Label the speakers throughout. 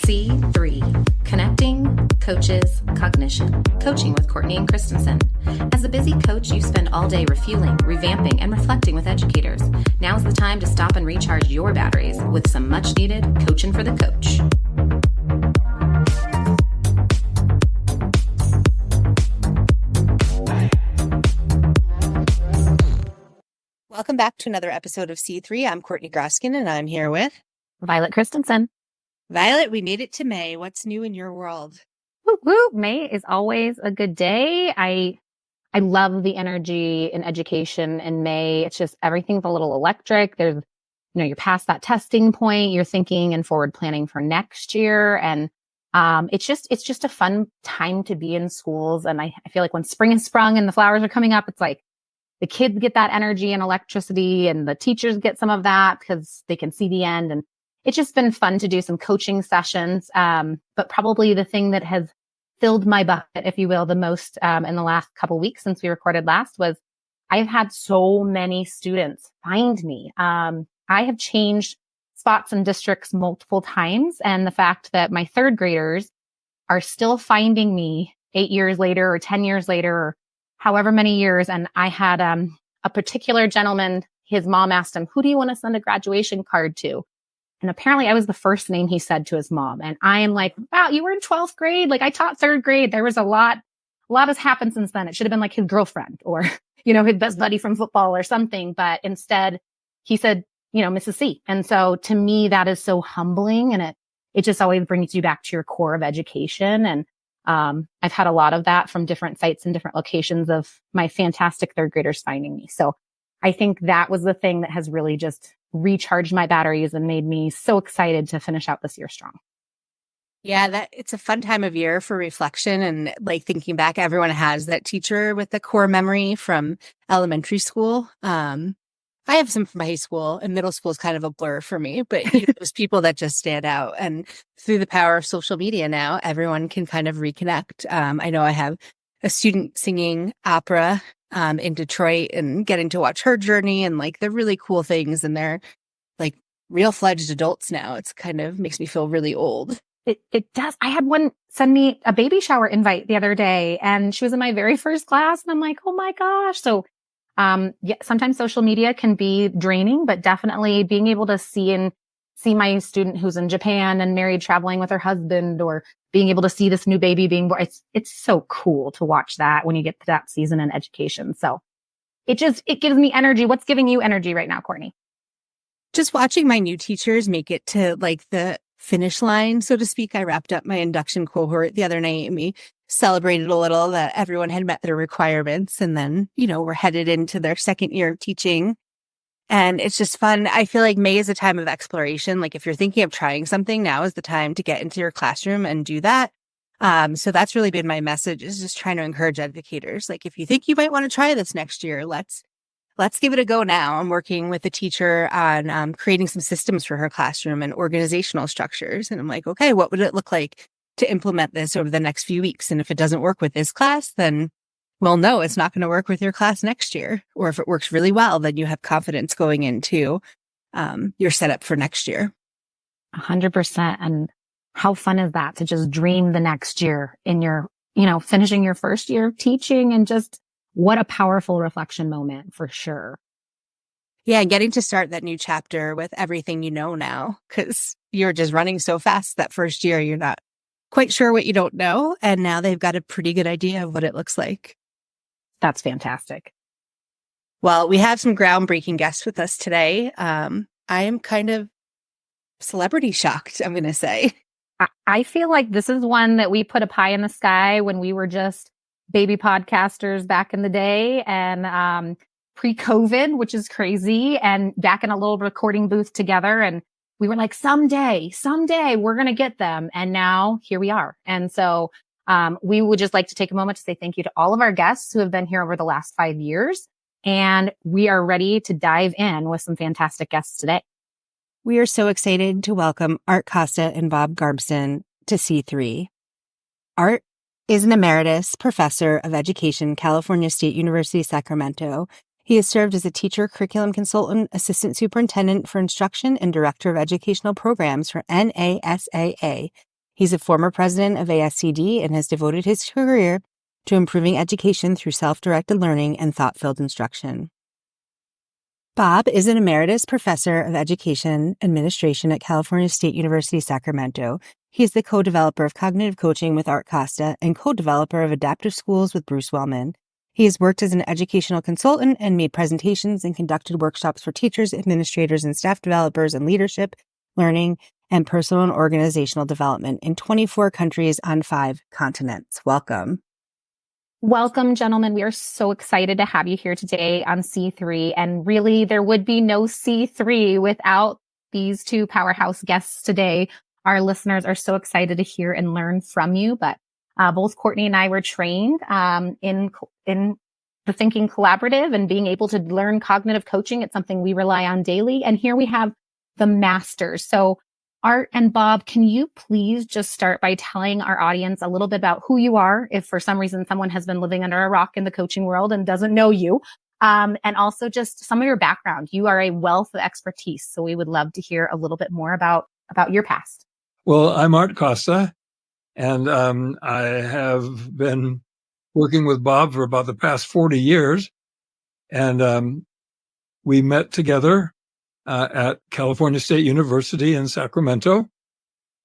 Speaker 1: C3, Connecting Coaches Cognition, Coaching with Courtney and Christensen. As a busy coach, you spend all day refueling, revamping, and reflecting with educators. Now's the time to stop and recharge your batteries with some much-needed coaching for the coach.
Speaker 2: Welcome back to another episode of C3. I'm Courtney Groskin, and I'm here with
Speaker 3: Violet Christensen.
Speaker 2: Violet. We made it to May. What's new in your world?
Speaker 3: Woo woo. May is always a good day. I love the energy in education in May. It's just everything's a little electric. There's, you're past that testing point. You're thinking and forward planning for next year. And it's just a fun time to be in schools. And I feel like when spring is sprung and the flowers are coming up, it's like the kids get that energy and electricity, and the teachers get some of that because they can see the end. And it's just been fun to do some coaching sessions. But probably the thing that has filled my bucket, if you will, the most in the last couple of weeks since we recorded last was I've had so many students find me. I have changed spots and districts multiple times. And the fact that my third graders are still finding me 8 years later or 10 years later, or however many years. And I had a particular gentleman, his mom asked him, "Who do you want to send a graduation card to?" And apparently I was the first name he said to his mom. And I am like, wow, you were in 12th grade. Like I taught third grade. There was a lot has happened since then. It should have been like his girlfriend or, his best buddy from football or something. But instead he said, Mrs. C. And so to me, that is so humbling. And it just always brings you back to your core of education. And I've had a lot of that from different sites and different locations of my fantastic third graders finding me. So I think that was the thing that has really just recharged my batteries and made me so excited to finish out this year strong.
Speaker 2: Yeah, it's a fun time of year for reflection and like thinking back. Everyone has that teacher with the core memory from elementary school. I have some from high school, and middle school is kind of a blur for me, but those people that just stand out. And through the power of social media now, everyone can kind of reconnect. I know I have a student singing opera in Detroit and getting to watch her journey and like the really cool things. And they're like real fledged adults now. It's kind of makes me feel really old.
Speaker 3: It does. I had one send me a baby shower invite the other day, and she was in my very first class. And I'm like, oh my gosh. So yeah, sometimes social media can be draining, but definitely being able to see my student who's in Japan and married, traveling with her husband, or being able to see this new baby being born. It's so cool to watch that when you get to that season in education. So it gives me energy. What's giving you energy right now, Courtney?
Speaker 2: Just watching my new teachers make it to like the finish line, so to speak. I wrapped up my induction cohort the other night, and we celebrated a little that everyone had met their requirements. And then, we're headed into their second year of teaching. And it's just fun. I feel like May is a time of exploration. Like if you're thinking of trying something, now is the time to get into your classroom and do that. So that's really been my message, is just trying to encourage educators. Like if you think you might want to try this next year, let's give it a go now. I'm working with a teacher on creating some systems for her classroom and organizational structures. And I'm like, okay, what would it look like to implement this over the next few weeks? And if it doesn't work with this class, then well, no, it's not going to work with your class next year. Or if it works really well, then you have confidence going into your setup for next year.
Speaker 3: 100%. And how fun is that to just dream the next year in your, finishing your first year of teaching, and just what a powerful reflection moment for sure.
Speaker 2: Yeah, getting to start that new chapter with everything you know now, because you're just running so fast that first year, you're not quite sure what you don't know. And now they've got a pretty good idea of what it looks like.
Speaker 3: That's fantastic.
Speaker 2: Well, we have some groundbreaking guests with us today. I am kind of celebrity shocked, I'm going to say.
Speaker 3: I feel like this is one that we put a pie in the sky when we were just baby podcasters back in the day, and pre-COVID, which is crazy, and back in a little recording booth together. And we were like, someday we're going to get them. And now here we are. And so we would just like to take a moment to say thank you to all of our guests who have been here over the last 5 years. And we are ready to dive in with some fantastic guests today.
Speaker 2: We are so excited to welcome Art Costa and Bob Garmston to C3. Art is an emeritus professor of education, California State University, Sacramento. He has served as a teacher, curriculum consultant, assistant superintendent for instruction, and director of educational programs for NASAA, He's a former president of ASCD and has devoted his career to improving education through self-directed learning and thought-filled instruction. Bob is an emeritus professor of education administration at California State University, Sacramento. He is the co-developer of cognitive coaching with Art Costa and co-developer of adaptive schools with Bruce Wellman. He has worked as an educational consultant and made presentations and conducted workshops for teachers, administrators, and staff developers in leadership, learning, and personal and organizational development in 24 countries on 5 continents. Welcome.
Speaker 3: Welcome, gentlemen. We are so excited to have you here today on C3. And really, there would be no C3 without these two powerhouse guests today. Our listeners are so excited to hear and learn from you. But both Courtney and I were trained in the Thinking Collaborative and being able to learn cognitive coaching. It's something we rely on daily. And here we have the masters. So Art and Bob, can you please just start by telling our audience a little bit about who you are, if for some reason someone has been living under a rock in the coaching world and doesn't know you, and also just some of your background. You are a wealth of expertise, so we would love to hear a little bit more about your past.
Speaker 4: Well, I'm Art Costa, and I have been working with Bob for about the past 40 years, and we met together at California State University in Sacramento,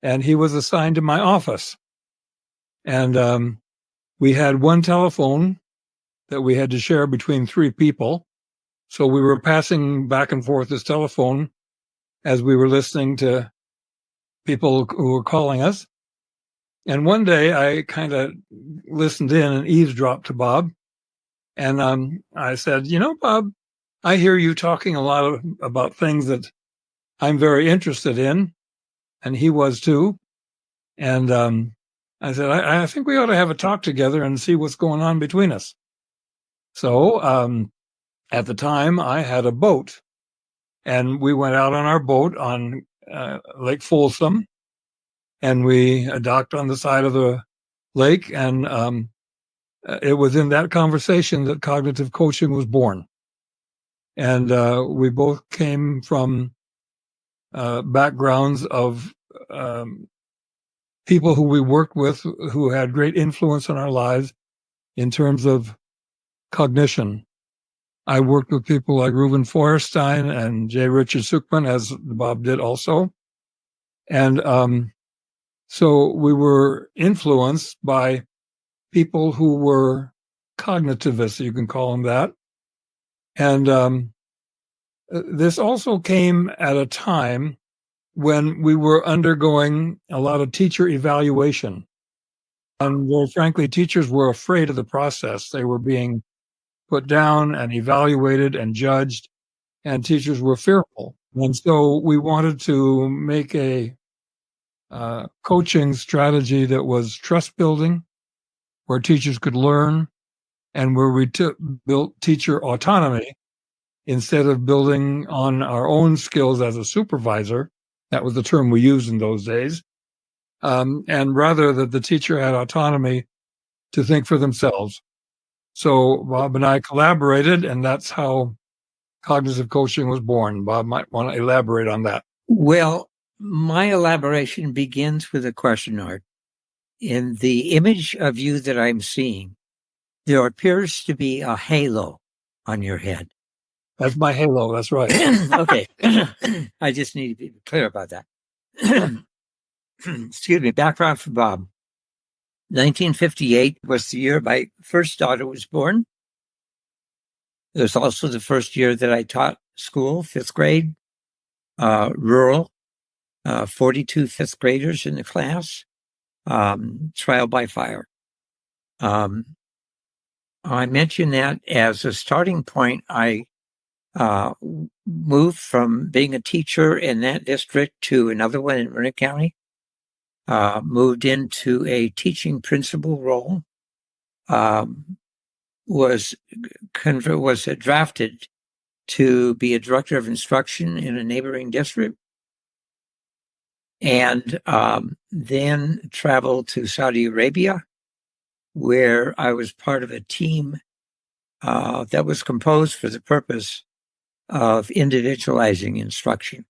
Speaker 4: and he was assigned to my office. And we had one telephone that we had to share between 3 people. So we were passing back and forth this telephone as we were listening to people who were calling us. And one day I kind of listened in and eavesdropped to Bob. And I said, Bob, I hear you talking a lot about things that I'm very interested in, and he was too. And I said, I think we ought to have a talk together and see what's going on between us. So at the time, I had a boat, and we went out on our boat on Lake Folsom, and we docked on the side of the lake. And it was in that conversation that cognitive coaching was born. And we both came from backgrounds of people who we worked with who had great influence on our lives in terms of cognition. I worked with people like Reuben Feuerstein and J. Richard Suchman, as Bob did also. And so we were influenced by people who were cognitivists, you can call them that. And this also came at a time when we were undergoing a lot of teacher evaluation. And very frankly, teachers were afraid of the process. They were being put down and evaluated and judged, and teachers were fearful. And so we wanted to make a coaching strategy that was trust building, where teachers could learn, and where we built teacher autonomy instead of building on our own skills as a supervisor. That was the term we used in those days. And rather that the teacher had autonomy to think for themselves. So Bob and I collaborated, and that's how cognitive coaching was born. Bob might want to elaborate on that.
Speaker 5: Well, my elaboration begins with a question, Art. In the image of you that I'm seeing, there appears to be a halo on your head.
Speaker 4: That's my halo. That's right.
Speaker 5: Okay. I just need to be clear about that. Excuse me. Background for Bob. 1958 was the year my first daughter was born. It was also the first year that I taught school, 5th grade, rural, 42 5th graders in the class, trial by fire. I mention that as a starting point. I moved from being a teacher in that district to another one in Marin County, moved into a teaching principal role, was drafted to be a director of instruction in a neighboring district, and then traveled to Saudi Arabia, where I was part of a team that was composed for the purpose of individualizing instruction.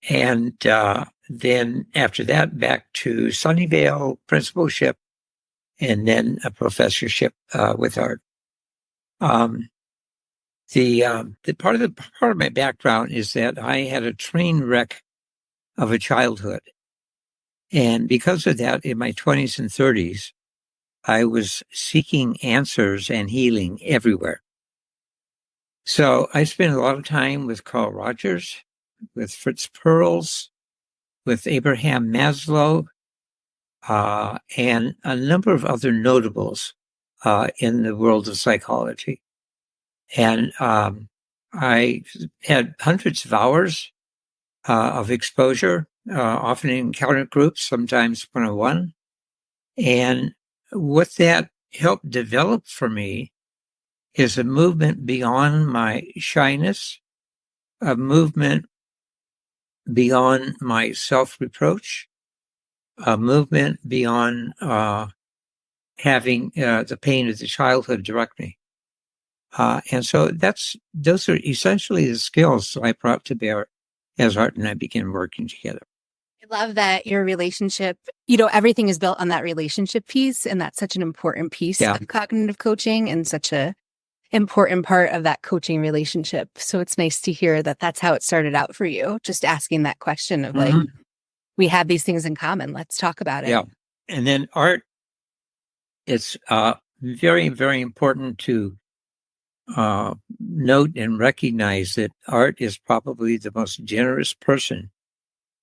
Speaker 5: And then after that, back to Sunnyvale principalship, and then a professorship with art. The part of my background is that I had a train wreck of a childhood, and because of that, in my 20s and 30s, I was seeking answers and healing everywhere. So I spent a lot of time with Carl Rogers, with Fritz Perls, with Abraham Maslow, and a number of other notables in the world of psychology. And I had hundreds of hours of exposure, often in encounter groups, sometimes one-on-one. And what that helped develop for me is a movement beyond my shyness, a movement beyond my self-reproach, a movement beyond having the pain of the childhood direct me. And so those are essentially the skills I brought to bear as Art and I began working together.
Speaker 2: I love that your relationship, everything is built on that relationship piece. And that's such an important piece of cognitive coaching and such a important part of that coaching relationship. So it's nice to hear that that's how it started out for you. Just asking that question of like, we have these things in common. Let's talk about it.
Speaker 5: Yeah. And then Art, it's very, very important to note and recognize that Art is probably the most generous person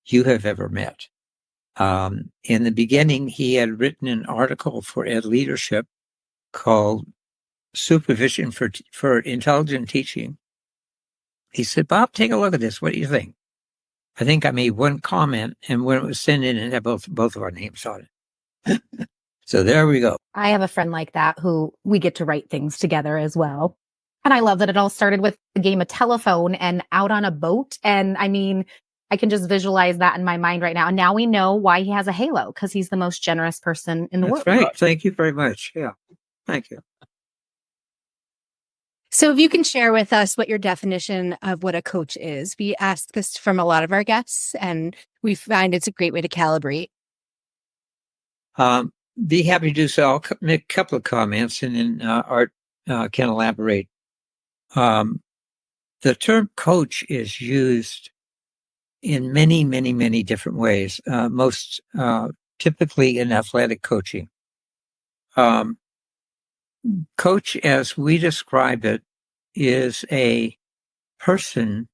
Speaker 5: you have ever met. In the beginning, he had written an article for Ed Leadership called Supervision for Intelligent Teaching. He said, Bob, take a look at this. What do you think? I think I made one comment, and when it was sent in, it had both of our names on it. So there we go.
Speaker 3: I have a friend like that who we get to write things together as well. And I love that it all started with a game of telephone and out on a boat. And I mean, I can just visualize that in my mind right now. And now we know why he has a halo, because he's the most generous person in the world.
Speaker 5: That's right. Thank you very much. Yeah. Thank you.
Speaker 2: So if you can share with us what your definition of what a coach is. We ask this from a lot of our guests, and we find it's a great way to calibrate.
Speaker 5: Be happy to do so. I'll make a couple of comments, and then Art can elaborate. The term coach is used in many, many, many different ways, most typically in athletic coaching. Coach, as we describe it, is a person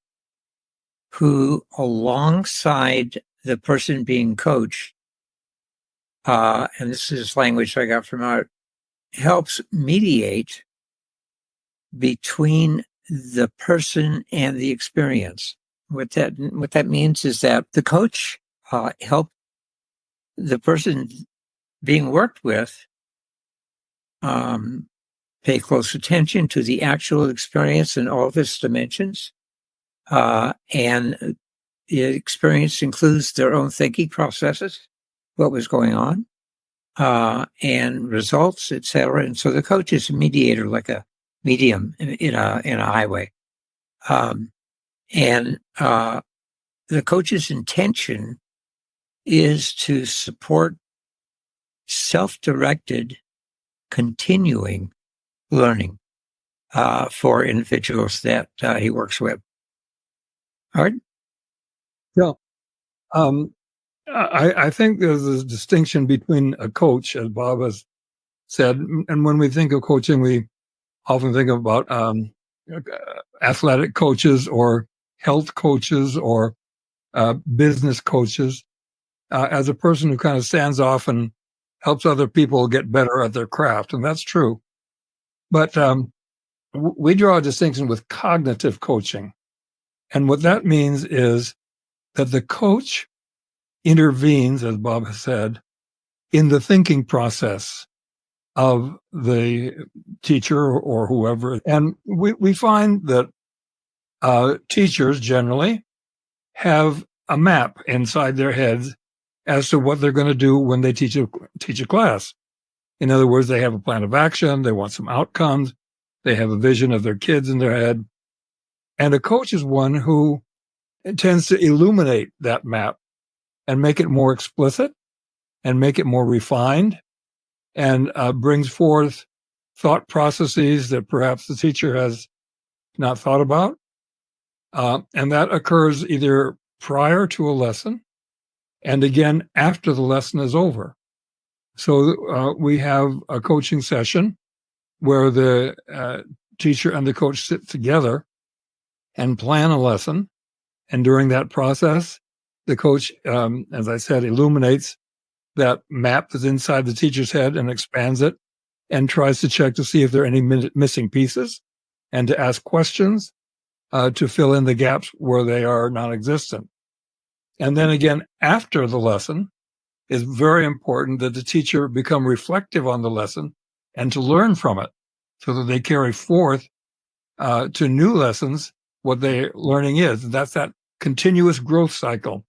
Speaker 5: who, alongside the person being coached, and this is language I got from Art, helps mediate between the person and the experience. What that means is that the coach help the person being worked with pay close attention to the actual experience in all of its dimensions. And the experience includes their own thinking processes, what was going on, and results, etc. And so the coach is a mediator, like a medium in a highway. And the coach's intention is to support self-directed, continuing learning for individuals that he works with. Art?
Speaker 4: Yeah. I think there's a distinction between a coach, as Bob has said, and when we think of coaching, we often think about athletic coaches or health coaches or business coaches as a person who kind of stands off and helps other people get better at their craft, and that's true. But we draw a distinction with cognitive coaching. And what that means is that the coach intervenes, as Bob has said, in the thinking process of the teacher or whoever. And we find that teachers generally have a map inside their heads as to what they're going to do when they teach a class. In other words, they have a plan of action. They want some outcomes. They have a vision of their kids in their head. And a coach is one who it tends to illuminate that map and make it more explicit and make it more refined, and brings forth thought processes that perhaps the teacher has not thought about. And that occurs either prior to a lesson and again after the lesson is over. So we have a coaching session where the teacher and the coach sit together and plan a lesson. And during that process, the coach, as I said, illuminates that map that's inside the teacher's head and expands it and tries to check to see if there are any missing pieces and to ask questions to fill in the gaps where they are non-existent. And then again, after the lesson, it's very important that the teacher become reflective on the lesson and to learn from it so that they carry forth to new lessons what their learning is. That's that continuous growth cycle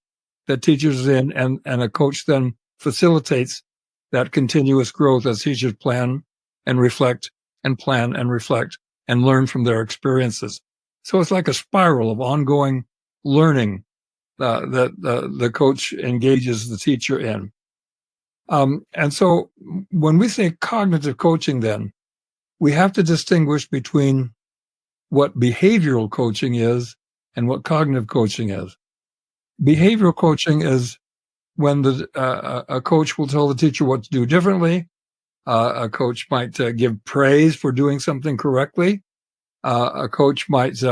Speaker 4: that teachers in, and a coach then facilitates that continuous growth as teachers plan and reflect and plan and reflect and learn from their experiences. So it's like a spiral of ongoing learning that the coach engages the teacher in. And so when we say cognitive coaching, then we have to distinguish between what behavioral coaching is and what cognitive coaching is. Behavioral coaching is when a coach will tell the teacher what to do differently. A coach might give praise for doing something correctly. A coach might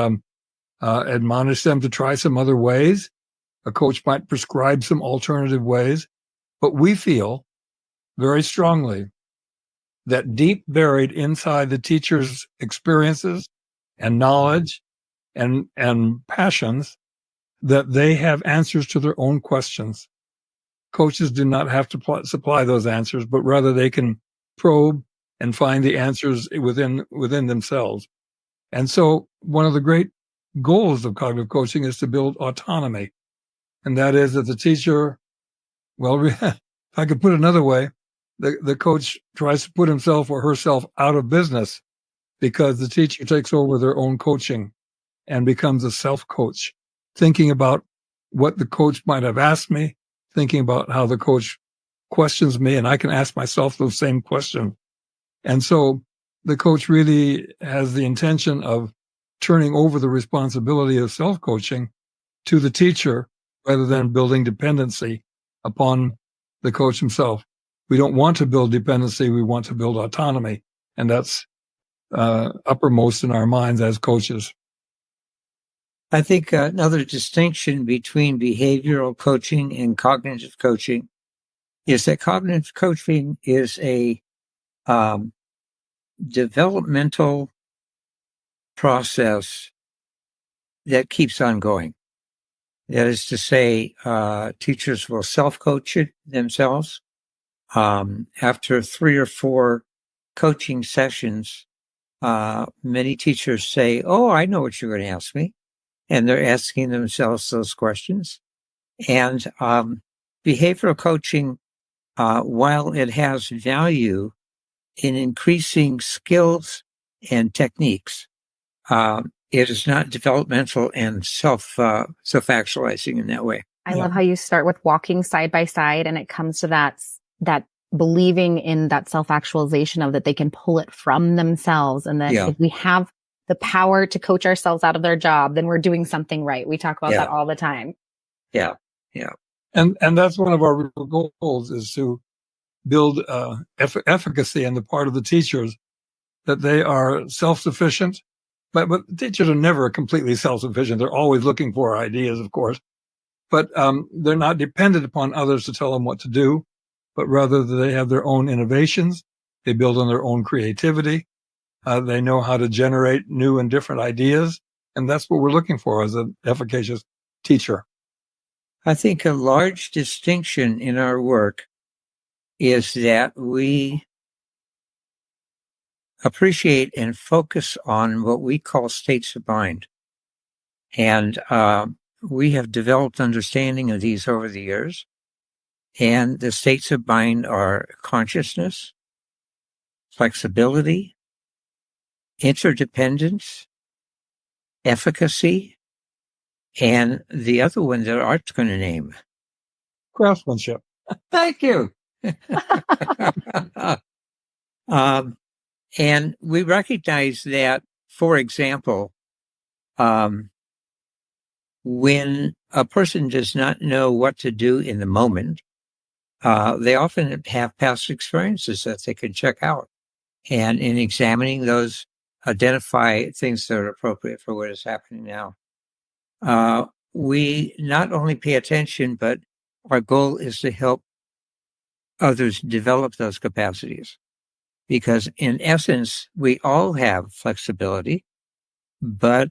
Speaker 4: admonish them to try some other ways. A coach might prescribe some alternative ways. But we feel very strongly that deep buried inside the teacher's experiences and knowledge and passions, that they have answers to their own questions. Coaches do not have to supply those answers, but rather they can probe and find the answers within themselves. And so one of the great goals of cognitive coaching is to build autonomy. And that is that the teacher, well, if I could put it another way, the coach tries to put himself or herself out of business because the teacher takes over their own coaching and becomes a self-coach, thinking about what the coach might have asked me, thinking about how the coach questions me, and I can ask myself those same questions. And so the coach really has the intention of turning over the responsibility of self-coaching to the teacher rather than building dependency upon the coach himself. We don't want to build dependency. We want to build autonomy. And that's uppermost in our minds as coaches.
Speaker 5: I think another distinction between behavioral coaching and cognitive coaching is that cognitive coaching is a developmental process that keeps on going. That is to say, teachers will self-coach it themselves. After 3 or 4 coaching sessions, many teachers say, "Oh, I know what you're going to ask me." And they're asking themselves those questions. And behavioral coaching, while it has value in increasing skills and techniques, it is not developmental and self-actualizing in that way.
Speaker 3: I love how you start with walking side by side, and it comes to that believing in that self-actualization of that they can pull it from themselves. And that if we have the power to coach ourselves out of their job, then we're doing something right. We talk about that all the time.
Speaker 5: Yeah.
Speaker 4: And that's one of our goals, is to build efficacy on the part of the teachers, that they are self-sufficient. But teachers are never completely self-sufficient. They're always looking for ideas, of course. But they're not dependent upon others to tell them what to do, but rather they have their own innovations. They build on their own creativity. They know how to generate new and different ideas. And that's what we're looking for as an efficacious teacher.
Speaker 5: I think a large distinction in our work is that we appreciate and focus on what we call states of mind. And we have developed understanding of these over the years. And the states of mind are consciousness, flexibility, interdependence, efficacy, and the other one that Art's going to name.
Speaker 4: Craftsmanship.
Speaker 5: Thank you. And we recognize that, for example, when a person does not know what to do in the moment, they often have past experiences that they can check out. And in examining those, identify things that are appropriate for what is happening now. We not only pay attention, but our goal is to help others develop those capacities. Because in essence, we all have flexibility, but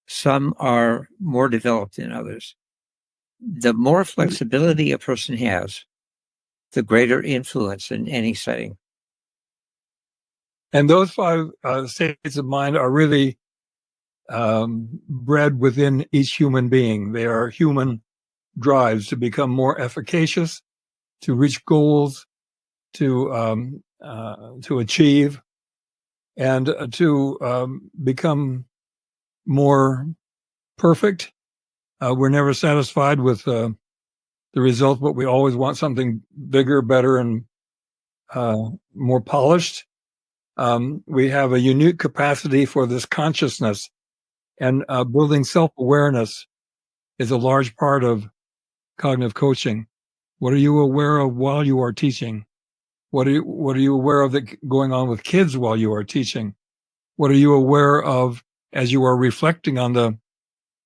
Speaker 5: some are more developed than others. The more flexibility a person has, the greater influence in any setting.
Speaker 4: And those 5 states of mind are really bred within each human being. They are human drives to become more efficacious, to reach goals, to achieve, and to become more perfect. We're never satisfied with the result, but we always want something bigger, better, and more polished. We have a unique capacity for this consciousness, and building self-awareness is a large part of cognitive coaching. What are you aware of while you are teaching? What are you aware of that going on with kids while you are teaching? What are you aware of as you are reflecting on the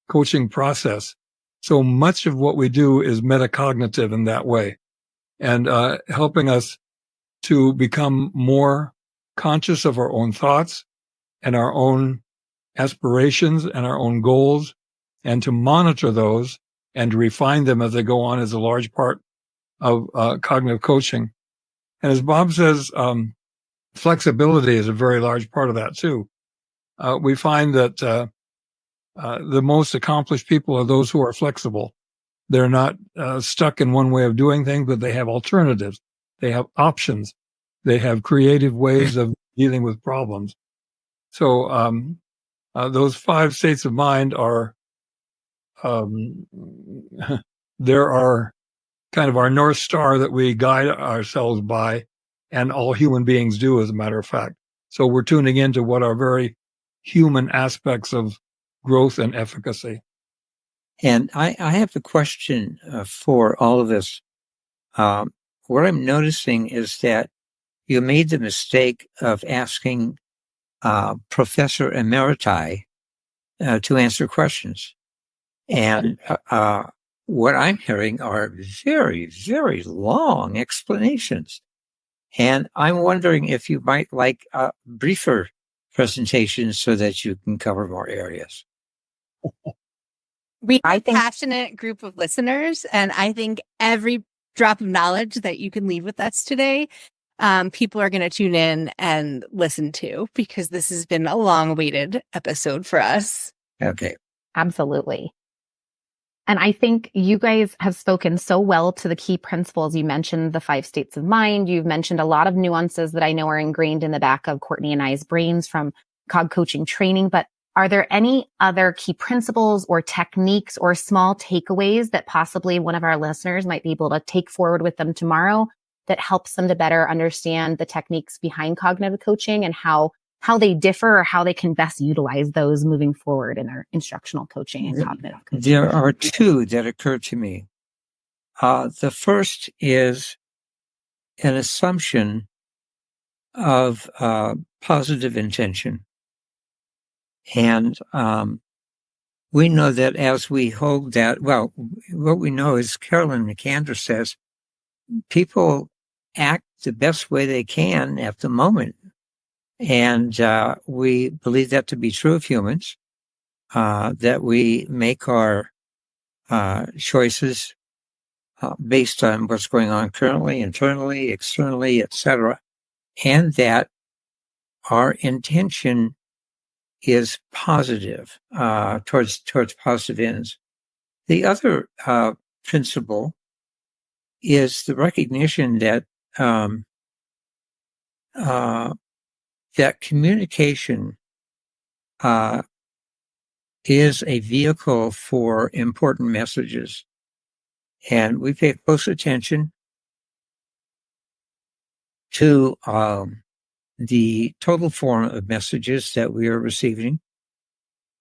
Speaker 4: coaching process? So much of what we do is metacognitive in that way, and helping us to become more conscious of our own thoughts and our own aspirations and our own goals, and to monitor those and to refine them as they go on is a large part of cognitive coaching. And as Bob says, flexibility is a very large part of that too. We find that the most accomplished people are those who are flexible. They're not stuck in one way of doing things, but they have alternatives. They have options. They have creative ways of dealing with problems. So those 5 states of mind are there are kind of our North Star that we guide ourselves by, and all human beings do, as a matter of fact. So we're tuning into what are very human aspects of growth and efficacy.
Speaker 5: And I have a question for all of us. What I'm noticing is that you made the mistake of asking Professor Emeriti to answer questions. And what I'm hearing are very, very long explanations. And I'm wondering if you might like a briefer presentation so that you can cover more areas.
Speaker 2: We have a passionate group of listeners, and I think every drop of knowledge that you can leave with us today, people are going to tune in and listen to, because this has been a long-awaited episode for us.
Speaker 5: Okay.
Speaker 3: Absolutely. And I think you guys have spoken so well to the key principles. You mentioned the 5 states of mind. You've mentioned a lot of nuances that I know are ingrained in the back of Courtney and I's brains from cog coaching training. But are there any other key principles or techniques or small takeaways that possibly one of our listeners might be able to take forward with them tomorrow that helps them to better understand the techniques behind cognitive coaching and how they differ, or how they can best utilize those moving forward in their instructional coaching and cognitive coaching?
Speaker 5: There are 2 that occur to me. The first is an assumption of positive intention. And we know that as we hold that, well, what we know is Carolyn McAnder says people act the best way they can at the moment. And we believe that to be true of humans, that we make our choices based on what's going on currently, internally, externally, etc., and that our intention is positive towards positive ends. The other principle is the recognition that that communication is a vehicle for important messages. And we pay close attention to the total form of messages that we are receiving.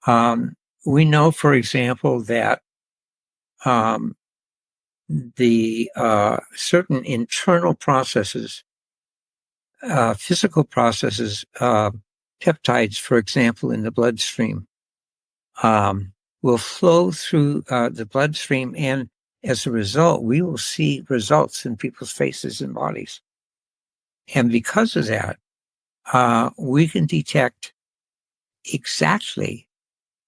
Speaker 5: We know, for example, that the certain internal processes, physical processes, peptides, for example, in the bloodstream, will flow through the bloodstream, and as a result, we will see results in people's faces and bodies. And because of that, we can detect exactly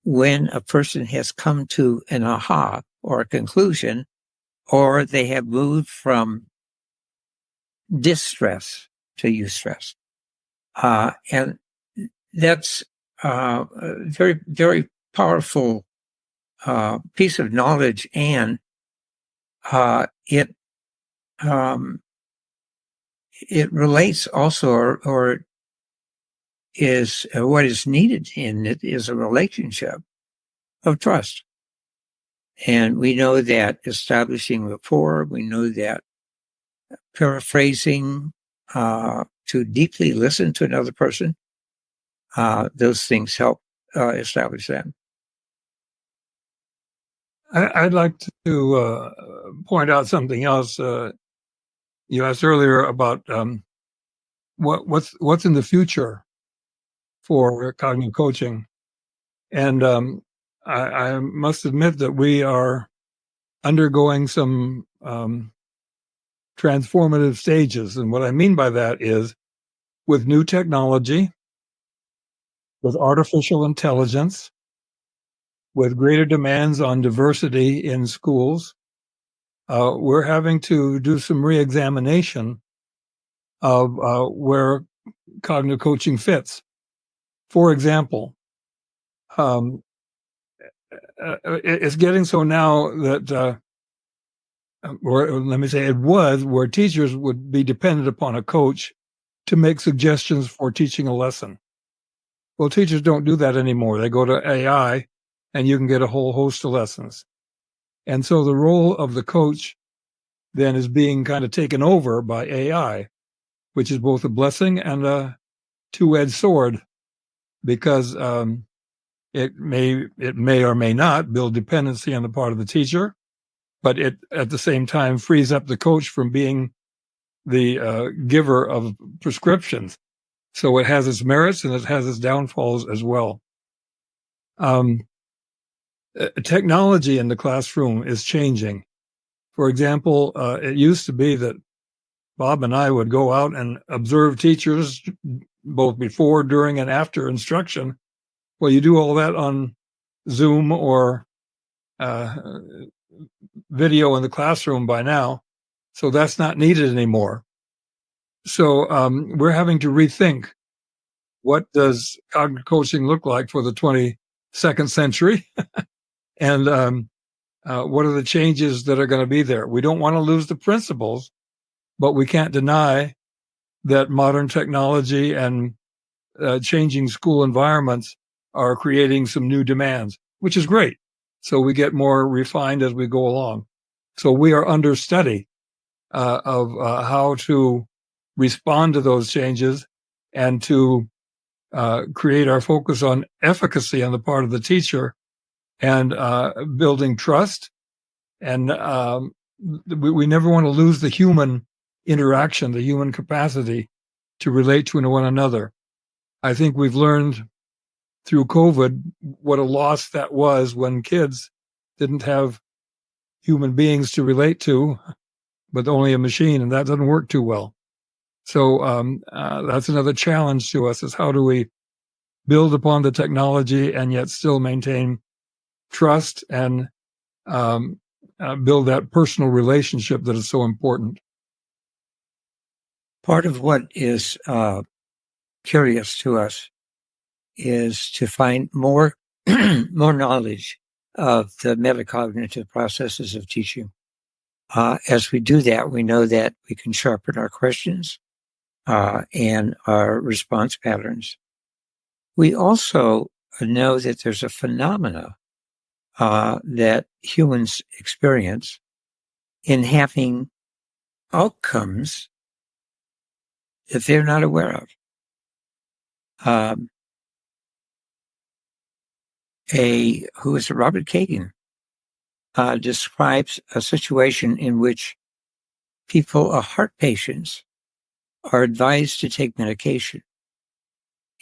Speaker 5: when a person has come to an aha or a conclusion, or they have moved from distress to eustress. And that's a very, very powerful piece of knowledge, and it relates also, or is what is needed in it is a relationship of trust. And we know that establishing rapport, we know that paraphrasing, to deeply listen to another person, those things help establish that.
Speaker 4: I'd like to point out something else. You asked earlier about what's in the future for cognitive coaching, and I must admit that we are undergoing some transformative stages, and what I mean by that is with new technology, with artificial intelligence, with greater demands on diversity in schools, we're having to do some re-examination of where cognitive coaching fits. For example, it's getting so now that, or let me say it was, where teachers would be dependent upon a coach to make suggestions for teaching a lesson. Well, teachers don't do that anymore. They go to AI, and you can get a whole host of lessons. And so the role of the coach then is being kind of taken over by AI, which is both a blessing and a two-edged sword, because it may or may not build dependency on the part of the teacher, but it at the same time frees up the coach from being the giver of prescriptions. So it has its merits and it has its downfalls as well. Technology in the classroom is changing. For example, it used to be that Bob and I would go out and observe teachers both before, during, and after instruction. Well, you do all that on Zoom or video in the classroom by now, so that's not needed anymore. So we're having to rethink, what does cognitive coaching look like for the 22nd century? And what are the changes that are going to be there? We don't want to lose the principles, but we can't deny that modern technology and changing school environments are creating some new demands, which is great. So we get more refined as we go along. So we are under study of how to respond to those changes and to create our focus on efficacy on the part of the teacher and building trust. And we never want to lose the human interaction, the human capacity to relate to one another. I think we've learned through COVID what a loss that was when kids didn't have human beings to relate to, but only a machine, and that doesn't work too well. So that's another challenge to us, is how do we build upon the technology and yet still maintain trust and build that personal relationship that is so important.
Speaker 5: Part of what is curious to us is to find more more knowledge of the metacognitive processes of teaching. As we do that, we know that we can sharpen our questions and our response patterns. We also know that there's a phenomena that humans experience in having outcomes that they're not aware of. Who is Robert Kagan describes a situation in which heart patients, are advised to take medication.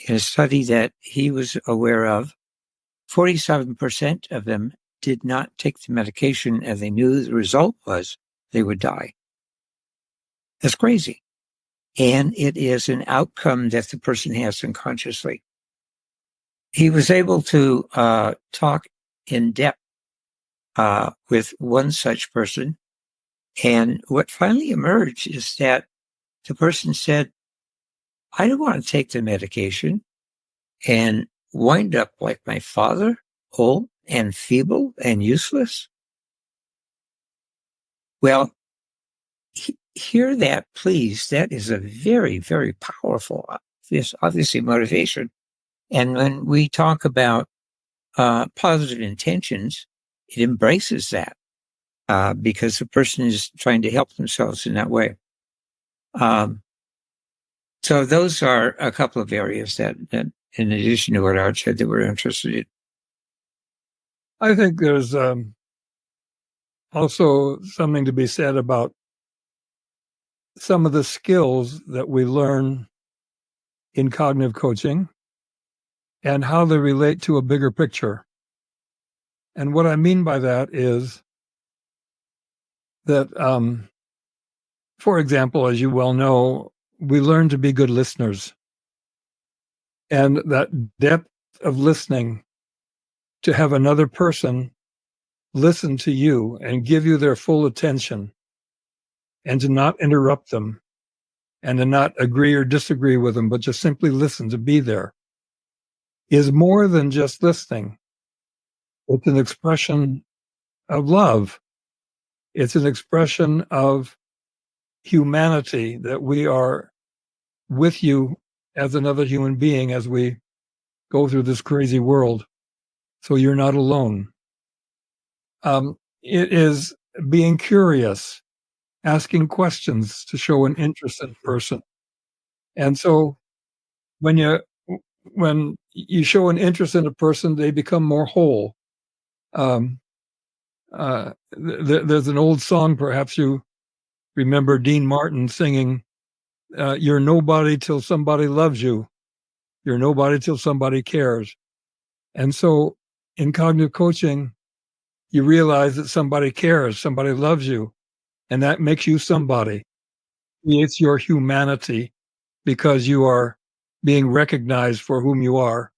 Speaker 5: In a study that he was aware of, 47% of them did not take the medication, and they knew the result was they would die. That's crazy. And it is an outcome that the person has unconsciously. He was able to talk in depth with one such person. And what finally emerged is that the person said, I don't want to take the medication and wind up like my father, old and feeble and useless. Well, hear that, please. That is a very, very powerful, obviously, motivation. And when we talk about positive intentions, it embraces that because the person is trying to help themselves in that way. So those are a couple of areas that in addition to what Art said, that we're interested in.
Speaker 4: I think there's also something to be said about some of the skills that we learn in cognitive coaching and how they relate to a bigger picture. And what I mean by that is that, for example, as you well know, we learn to be good listeners. And that depth of listening, to have another person listen to you and give you their full attention and to not interrupt them and to not agree or disagree with them, but just simply listen, to be there, is more than just listening. It's an expression of love. It's an expression of humanity, that we are with you as another human being as we go through this crazy world. So you're not alone. It is being curious, asking questions to show an interest in a person. And so when you show an interest in a person, they become more whole. There's an old song, perhaps you remember Dean Martin singing, you're nobody till somebody loves you. You're nobody till somebody cares. And so in cognitive coaching, you realize that somebody cares, somebody loves you, and that makes you somebody. It's your humanity, because you are being recognized for whom you are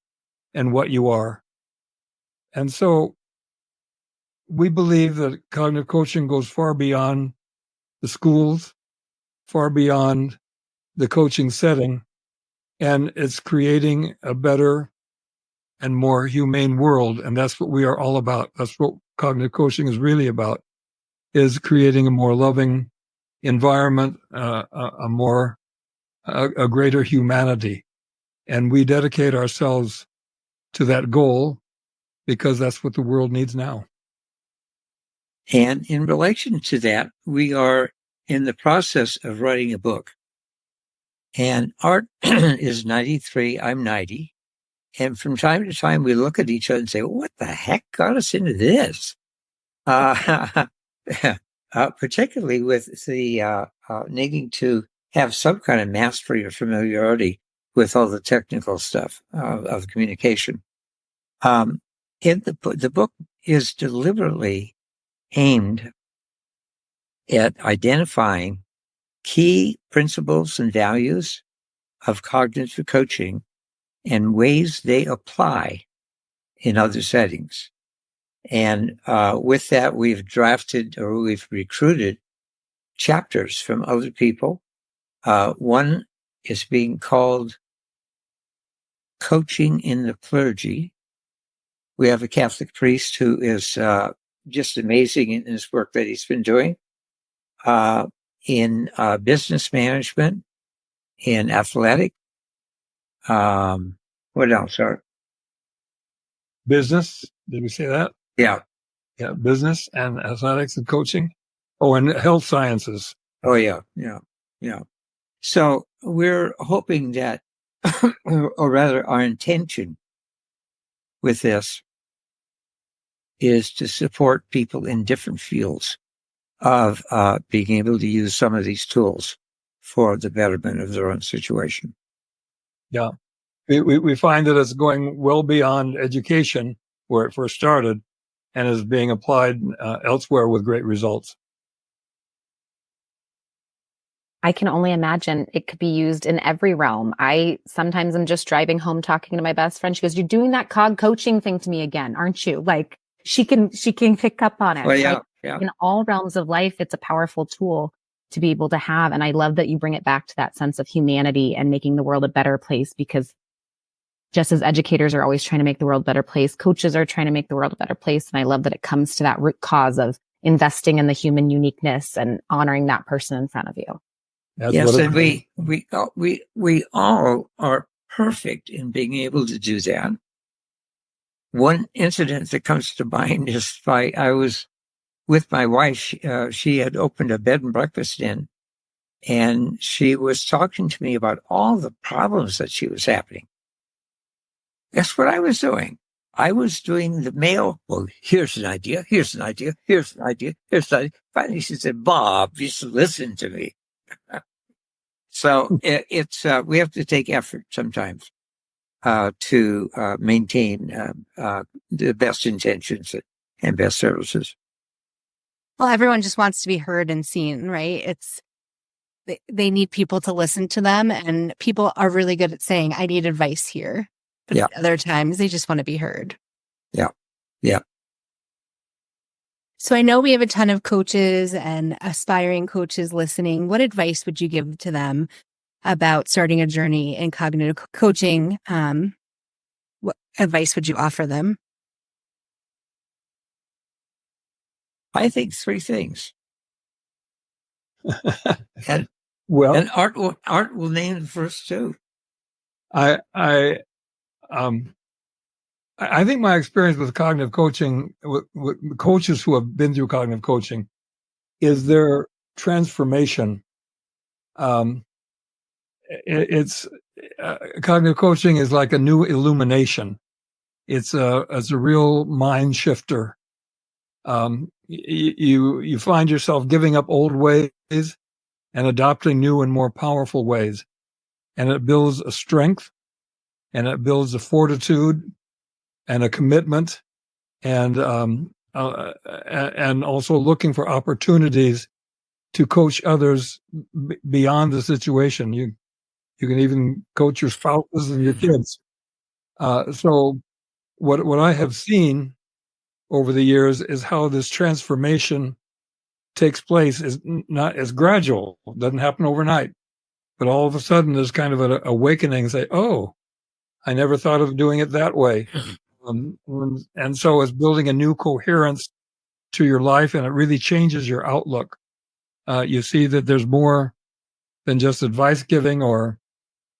Speaker 4: and what you are. And so we believe that cognitive coaching goes far beyond the schools, far beyond the coaching setting, and it's creating a better and more humane world. And that's what we are all about. That's what cognitive coaching is really about, is creating a more loving environment, a greater humanity. And we dedicate ourselves to that goal because that's what the world needs now.
Speaker 5: And in relation to that, we are in the process of writing a book. And Art is 93, I'm 90. And from time to time, we look at each other and say, what the heck got us into this? Particularly with the needing to have some kind of mastery or familiarity with all the technical stuff of communication. The book is deliberately aimed at identifying key principles and values of cognitive coaching and ways they apply in other settings. And with that, we've recruited chapters from other people. One is being called Coaching in the Clergy. We have a Catholic priest who is just amazing in his work that he's been doing in business management, in athletic. What else?
Speaker 4: business. Did we say that?
Speaker 5: Yeah.
Speaker 4: Yeah, business and athletics and coaching. Oh, and health sciences.
Speaker 5: Oh, yeah. Yeah. Yeah. So we're hoping that, or rather our intention with this is to support people in different fields of being able to use some of these tools for the betterment of their own situation.
Speaker 4: Yeah. We find that it's going well beyond education, where it first started, and is being applied elsewhere with great results.
Speaker 3: I can only imagine it could be used in every realm. I sometimes am just driving home talking to my best friend. She goes, "You're doing that cog coaching thing to me again, aren't you?" Like she can pick up on it.
Speaker 5: Well, yeah,
Speaker 3: Like,
Speaker 5: yeah.
Speaker 3: in all realms of life, it's a powerful tool to be able to have. And I love that you bring it back to that sense of humanity and making the world a better place, because just as educators are always trying to make the world a better place, coaches are trying to make the world a better place. And I love that it comes to that root cause of investing in the human uniqueness and honoring that person in front of you.
Speaker 4: That's
Speaker 5: yes, and we all are perfect in being able to do that. One incident that comes to mind is I was with my wife. She had opened a bed and breakfast inn, and she was talking to me about all the problems that she was having. Guess what I was doing? I was doing the mail. Well, here's an idea. Here's an idea. Here's an idea. Here's an idea. Finally, she said, "Bob, just listen to me." So it's we have to take effort sometimes to maintain the best intentions and best services.
Speaker 2: Well, everyone just wants to be heard and seen, right? They need people to listen to them, and people are really good at saying, "I need advice here." But
Speaker 5: Yeah.
Speaker 2: other times they just want to be heard.
Speaker 5: Yeah. Yeah.
Speaker 2: So I know we have a ton of coaches and aspiring coaches listening. What advice would you give to them about starting a journey in cognitive coaching? What advice would you offer them?
Speaker 5: I think three things. And
Speaker 4: Well,
Speaker 5: and Art will name the first two.
Speaker 4: I think my experience with cognitive coaching, with coaches who have been through cognitive coaching, is their transformation. It's cognitive coaching is like a new illumination. It's a real mind shifter. You find yourself giving up old ways and adopting new and more powerful ways, and it builds a strength, and it builds a fortitude and a commitment, and also looking for opportunities to coach others beyond the situation. You can even coach your spouses and your kids. So what I have seen over the years is how this transformation takes place is not as gradual. It doesn't happen overnight, but all of a sudden there's kind of an awakening. Say, "Oh, I never thought of doing it that way." And so it's building a new coherence to your life, and it really changes your outlook. You see that there's more than just advice giving or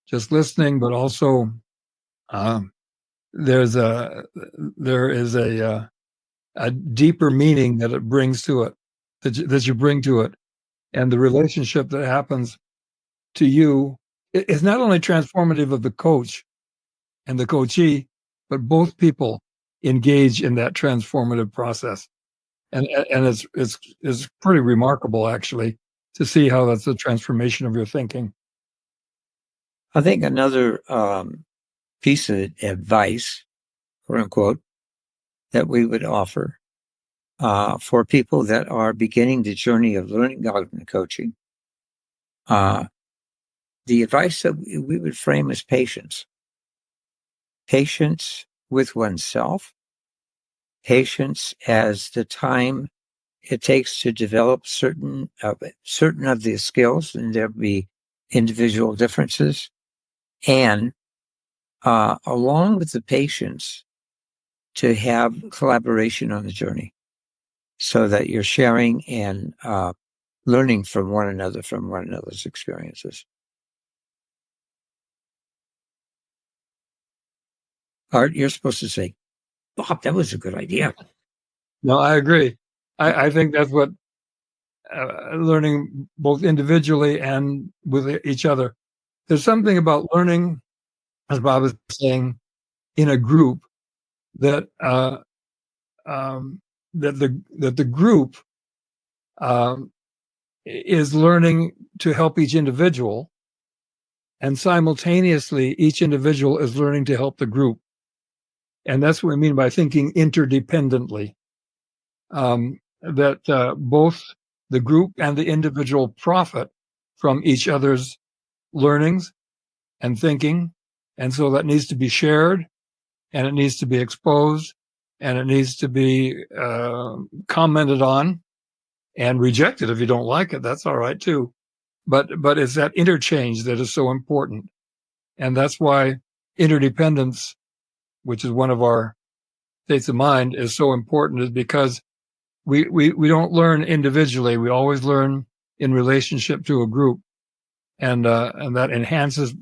Speaker 4: just listening, but also there is a deeper meaning that it brings to it, that you bring to it, and the relationship that happens to you is not only transformative of the coach and the coachee, but both people engage in that transformative process. And it's pretty remarkable, actually, to see how that's a transformation of your thinking.
Speaker 5: I think another piece of advice, quote unquote, that we would offer for people that are beginning the journey of learning cognitive coaching, the advice that we would frame as patience. Patience with oneself, patience as the time it takes to develop certain of the skills, and there'll be individual differences, and along with the patience, to have collaboration on the journey, so that you're sharing and learning from one another's experiences. Art, you're supposed to say. Bob, that was a good idea.
Speaker 4: No, I agree. I think that's what learning both individually and with each other. There's something about learning, as Bob is saying, in a group that that the group is learning to help each individual, and simultaneously each individual is learning to help the group. And that's what we mean by thinking interdependently. That both the group and the individual profit from each other's learnings and thinking. And so that needs to be shared, and it needs to be exposed, and it needs to be commented on and rejected. If you don't like it, that's all right too. But it's that interchange that is so important. And that's why interdependence, which is one of our states of mind, is so important, is because we don't learn individually. We always learn in relationship to a group, and that enhances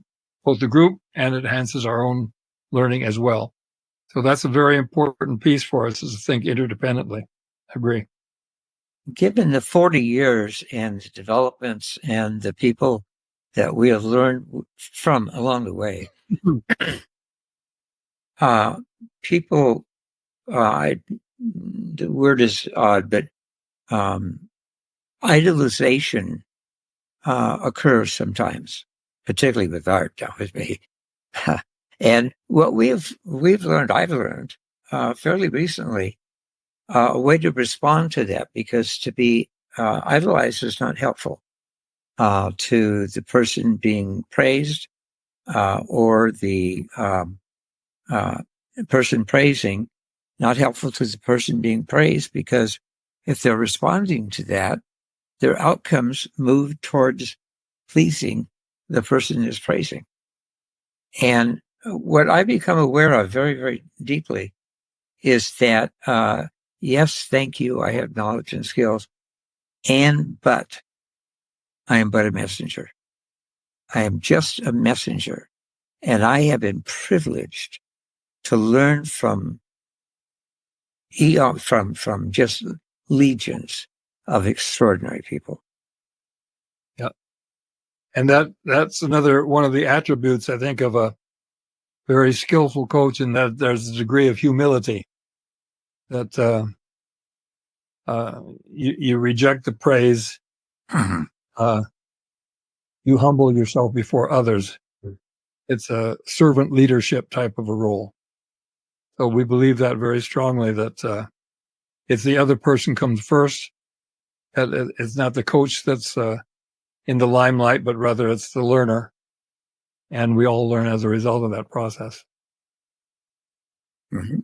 Speaker 4: both the group and it enhances our own learning as well. So that's a very important piece for us, is to think interdependently. I agree.
Speaker 5: Given the 40 years and the developments and the people that we have learned from along the way, people, the word is odd, but idolization occurs sometimes, particularly with art, not with me. And what we've learned, I've learned fairly recently, a way to respond to that, because to be idolized is not helpful to the person being praised or the person praising, not helpful to the person being praised, because if they're responding to that, their outcomes move towards pleasing the person is praising. And what I become aware of very, very deeply is that, yes, thank you, I have knowledge and skills, but I am but a messenger. I am just a messenger. And I have been privileged to learn from just legions of extraordinary people.
Speaker 4: Yeah. And that's another one of the attributes, I think, of a very skillful coach, in that there's a degree of humility, that you reject the praise, you humble yourself before others. It's a servant leadership type of a role. So we believe that very strongly, that if the other person comes first, it's not the coach that's in the limelight, but rather it's the learner. And we all learn as a result of that process.
Speaker 5: Mm-hmm.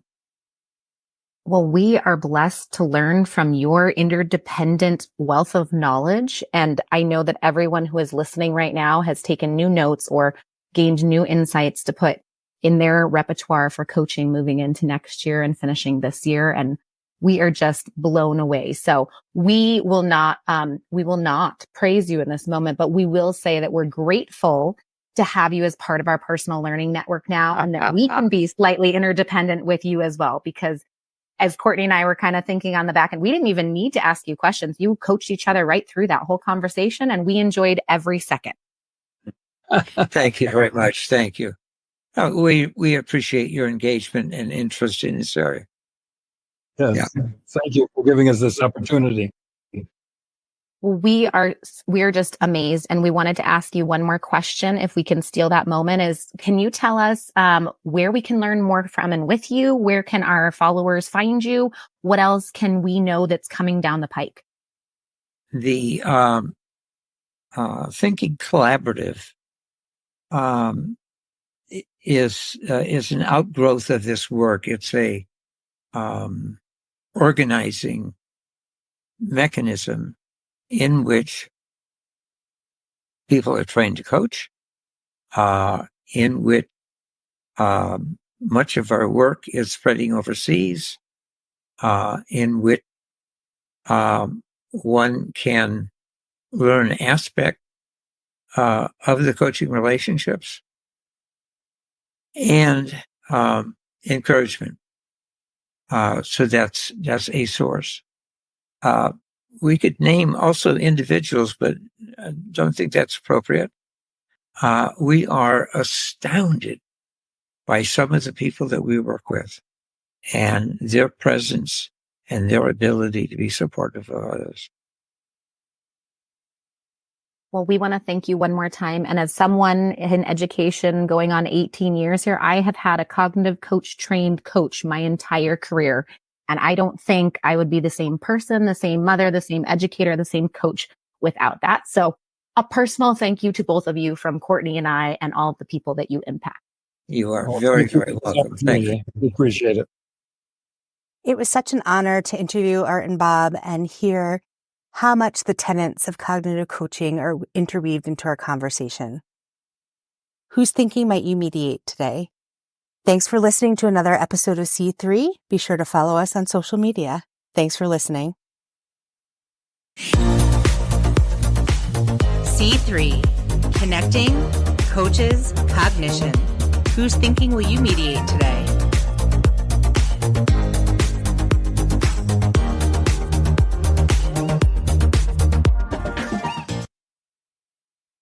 Speaker 3: Well, we are blessed to learn from your interdependent wealth of knowledge. And I know that everyone who is listening right now has taken new notes or gained new insights to put in their repertoire for coaching moving into next year and finishing this year. And we are just blown away. So we will not praise you in this moment, but we will say that we're grateful to have you as part of our personal learning network now, and that we can be slightly interdependent with you as well, because as Courtney and I were kind of thinking on the back end, we didn't even need to ask you questions. You coached each other right through that whole conversation, and we enjoyed every second.
Speaker 5: Thank you very much. Thank you. We appreciate your engagement and interest in this area.
Speaker 4: Yes. Yeah. Thank you for giving us this opportunity.
Speaker 3: Well, we are just amazed, and we wanted to ask you one more question. If we can steal that moment, can you tell us where we can learn more from and with you? Where can our followers find you? What else can we know that's coming down the pike?
Speaker 5: The Thinking Collaborative is an outgrowth of this work. It's a organizing mechanism in which people are trained to coach, in which much of our work is spreading overseas, in which one can learn an aspect of the coaching relationships and encouragement. So that's a source. We could name also individuals, but I don't think that's appropriate. We are astounded by some of the people that we work with and their presence and their ability to be supportive of others.
Speaker 3: Well, we want to thank you one more time. And as someone in education going on 18 years here, I have had a cognitive coach trained coach my entire career. And I don't think I would be the same person, the same mother, the same educator, the same coach without that. So a personal thank you to both of you from Courtney and I and all of the people that you impact.
Speaker 5: You are very, very welcome. Thank you.
Speaker 4: We appreciate it.
Speaker 2: It was such an honor to interview Art and Bob and hear how much the tenets of cognitive coaching are interweaved into our conversation. Whose thinking might you mediate today? Thanks for listening to another episode of C3. Be sure to follow us on social media. Thanks for listening.
Speaker 1: C3, connecting, coaches, cognition. Whose thinking will you mediate today?